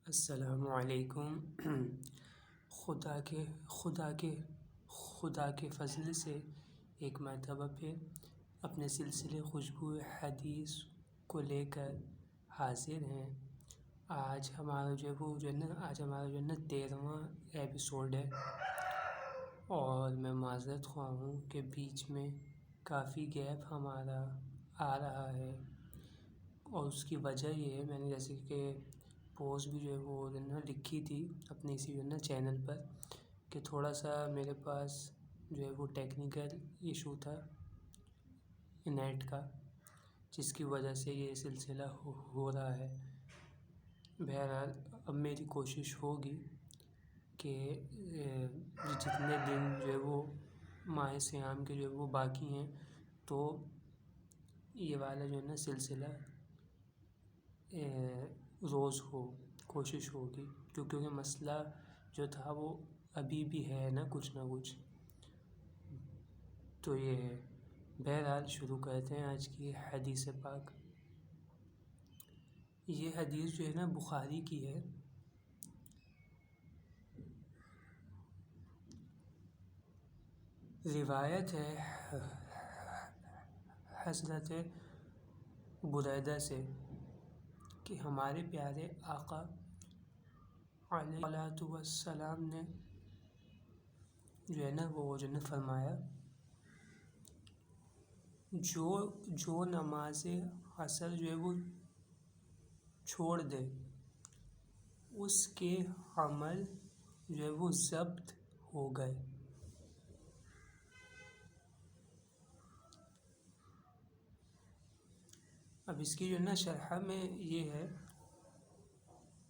السلام علیکم۔ خدا کے فضل سے ایک مرتبہ پھر اپنے سلسلے خوشبو حدیث کو لے کر حاضر ہیں۔ آج ہمارا جو ہے نا 13واں ایپیسوڈ ہے، اور میں معذرت خواہ ہوں کہ بیچ میں کافی گیپ ہمارا آ رہا ہے، اور اس کی وجہ یہ ہے، میں نے جیسے کہ پوسٹ بھی جو ہے وہ لکھی تھی اپنے اسی چینل پر، کہ تھوڑا سا میرے پاس جو ہے وہ ٹیکنیکل ایشو تھا نیٹ کا، جس کی وجہ سے یہ سلسلہ ہو رہا ہے۔ بہرحال اب میری کوشش ہوگی کہ جتنے دن جو ہے وہ ماہ صیام کے جو ہے وہ باقی ہیں، تو یہ والا جو ہے نا سلسلہ روز ہو، کوشش ہوگی، کیونکہ مسئلہ جو تھا وہ ابھی بھی ہے نا کچھ، تو یہ ہے۔ بہرحال شروع کرتے ہیں آج کی حدیث پاک۔ یہ حدیث جو ہے نا بخاری کی ہے۔ روایت ہے حضرت بریدہ سے کہ ہمارے پیارے آقا علیہ السلام نے جو ہے نا وہ فرمایا، جو نماز عصر جو ہے وہ چھوڑ دے، اس کے عمل جو ہے وہ ضبط ہو گئے۔ اب اس کی جو ہے نا شرح میں یہ ہے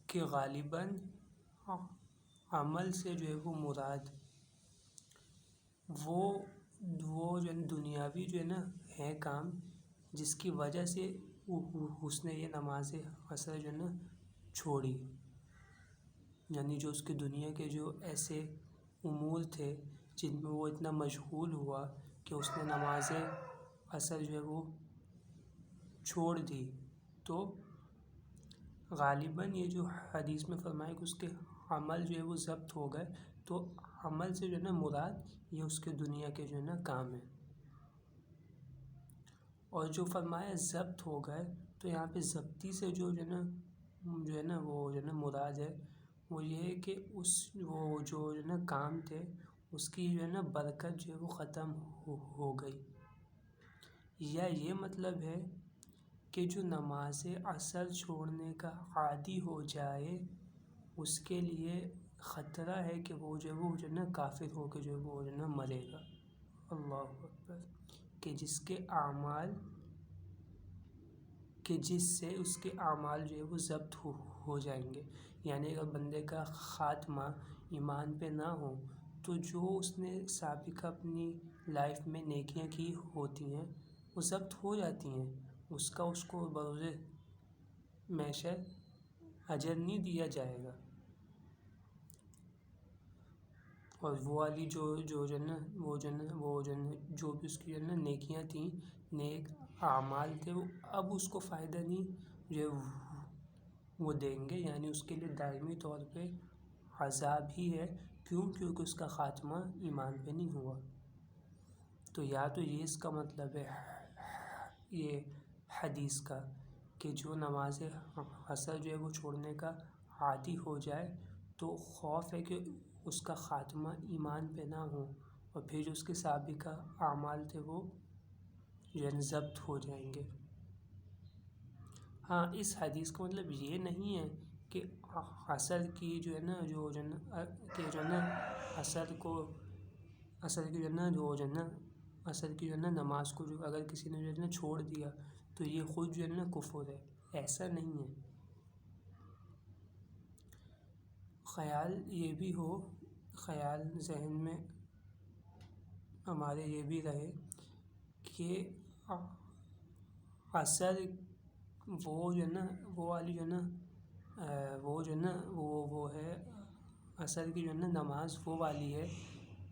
کہ غالباً عمل سے جو ہے وہ مراد وہ جو ہے دنیاوی جو ہے نا ہے کام، جس کی وجہ سے اس نے یہ نماز عصر جو ہے نا چھوڑی، یعنی جو اس کے دنیا کے جو ایسے امور تھے جن میں وہ اتنا مشغول ہوا کہ اس نے نماز عصر جو ہے وہ چھوڑ دی۔ تو غالباً یہ جو حدیث میں فرمایا کہ اس کے عمل جو ہے وہ ضبط ہو گئے، تو عمل سے جو ہے نا مراد یہ اس کے دنیا کے جو ہے نا کام ہے، اور جو فرمایا ضبط ہو گئے، تو یہاں پہ ضبطی سے جو ہے نا مراد ہے وہ یہ ہے کہ وہ جو ہے نا کام تھے، اس کی جو ہے نا برکت جو ہے وہ ختم ہو گئی، یا یہ مطلب ہے کہ جو نماز عصر چھوڑنے کا عادی ہو جائے، اس کے لیے خطرہ ہے کہ وہ جو ہے نا کافر ہو کے جو ہے وہ نا مرے گا۔ اللہ اکبر! کہ جس سے اس کے اعمال جو ہے وہ ضبط ہو جائیں گے، یعنی اگر بندے کا خاتمہ ایمان پہ نہ ہو، تو جو اس نے سابقہ اپنی لائف میں نیکیاں کی ہوتی ہیں وہ ضبط ہو جاتی ہیں، اس کو بروز محشر اجر نہیں دیا جائے گا، اور وہ والی جو بھی اس کی نیکیاں تھیں، نیک اعمال تھے، وہ اب اس کو فائدہ نہیں جو وہ دیں گے، یعنی اس کے لیے دائمی طور پہ عذاب ہی ہے۔ کیونکہ اس کا خاتمہ ایمان پہ نہیں ہوا۔ تو یا تو یہ اس کا مطلب ہے یہ حدیث کا، کہ جو نماز عصر جو ہے وہ چھوڑنے کا عادی ہو جائے، تو خوف ہے کہ اس کا خاتمہ ایمان پہ نہ ہو، اور پھر جو اس کے سابقہ اعمال تھے وہ ضبط ہو جائیں گے۔ ہاں، اس حدیث کا مطلب یہ نہیں ہے کہ عصر کی نماز کو جو اگر کسی نے چھوڑ دیا تو یہ خود جو ہے نا کفر ہے، ایسا نہیں ہے۔ خیال ذہن میں ہمارے یہ بھی رہے کہ عصر وہ ہے عصر کی جو ہے نا نماز وہ والی ہے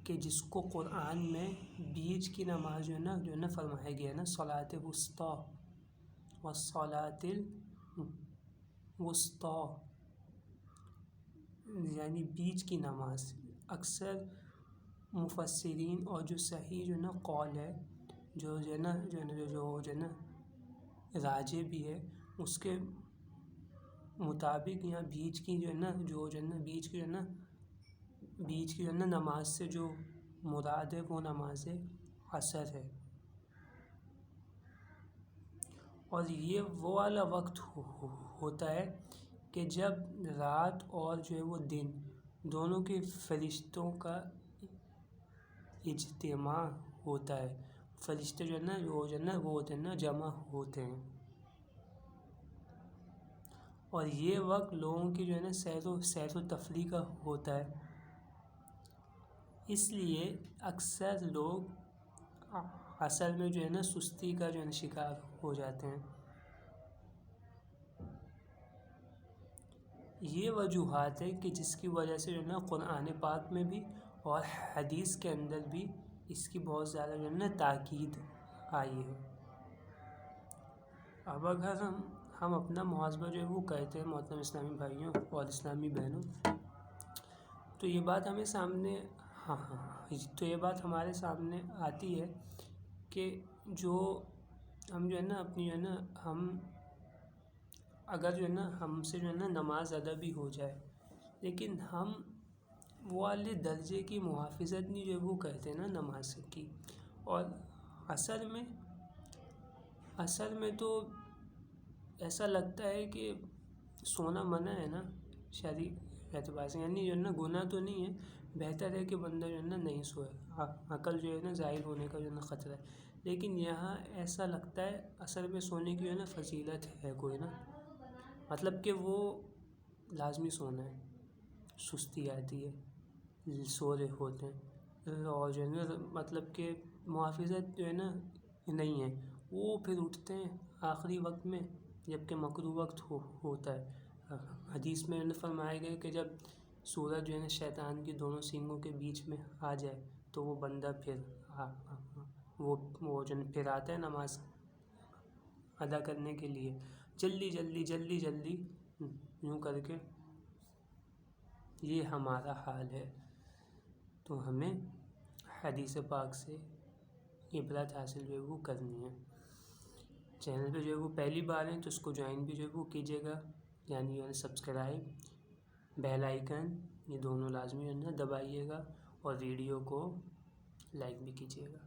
کہ جس کو قرآن میں بیچ کی نماز جو ہے نا فرمایا گیا ہے نا، صلاۃ الوسطیٰ والصلاۃ الوسطیٰ، یعنی بیچ کی نماز. اکثر مفسرین اور جو صحیح جو ہے نا قول ہے جو ہے نا راجح بھی ہے اس کے مطابق یہاں بیچ کی جو ہے نا نماز سے جو مراد ہے وہ نماز عصر ہے. اور یہ وہ والا وقت ہوتا ہے کہ جب رات اور جو ہے وہ دن دونوں کے فرشتوں کا اجتماع ہوتا ہے. فرشتے جو ہے نا وہ ہوتے ہیں نا جمع ہوتے ہیں. اور یہ وقت لوگوں کی جو ہے نا سیر و تفریح کا ہوتا ہے. اس لیے اکثر لوگ عصر میں جو ہے نا سستی کا جو ہے نا شکار ہو جاتے ہیں. یہ وجوہات ہے کہ جس کی وجہ سے جو ہے نا قرآن پاک میں بھی اور حدیث کے اندر بھی اس کی بہت زیادہ جو ہے نا تاکید آئی ہے. اب اگر ہم اپنا محاسبہ جو ہے وہ کرتے ہیں محترم اسلامی بھائیوں اور اسلامی بہنوں تو یہ بات ہمارے سامنے آتی ہے کہ جو ہم جو ہے نا اپنی جو ہے نا ہم اگر جو ہے نا ہم سے جو ہے نا نماز ادا بھی ہو جائے لیکن ہم وہ والے درجے کی محافظت نہیں جو ہے وہ کرتے ہیں نا نماز کی. اور اصل میں تو ایسا لگتا ہے کہ سونا منع ہے نا شرعی اعتبار سے, یعنی جو ہے نا گناہ تو نہیں ہے, بہتر ہے کہ بندہ جو ہے نا نہیں سوئے, عقل جو ہے نا ظاہر ہونے کا جو ہے نا خطرہ ہے. لیکن یہاں ایسا لگتا ہے اصل میں سونے کی جو ہے نا فضیلت ہے کوئی نا, مطلب کہ وہ لازمی سونا ہے, سستی آتی ہے سو رہے ہوتے ہیں اور جو ہے نا مطلب کہ محافظت جو ہے نا نہیں ہے, وہ پھر اٹھتے ہیں آخری وقت میں جب کہ مکروہ وقت ہوتا ہے. حدیث میں فرمایا گیا کہ جب سورج جو ہے نا شیطان کی دونوں سینگوں کے بیچ میں آ جائے تو وہ بندہ پھر وہ جو پھر آتا ہے نماز ادا کرنے کے لیے جلدی یوں کر کے. یہ ہمارا حال ہے, تو ہمیں حدیث پاک سے عبرت حاصل جو ہے وہ کرنی ہے. چینل پہ جو ہے وہ پہلی بار ہیں تو اس کو جوائن بھی جو ہے وہ کیجیے گا, یعنی سبسکرائب بیل آئیکن یہ دونوں لازمی جو ہے نا دبائیے گا اور ویڈیو کو لائک بھی کیجیے گا.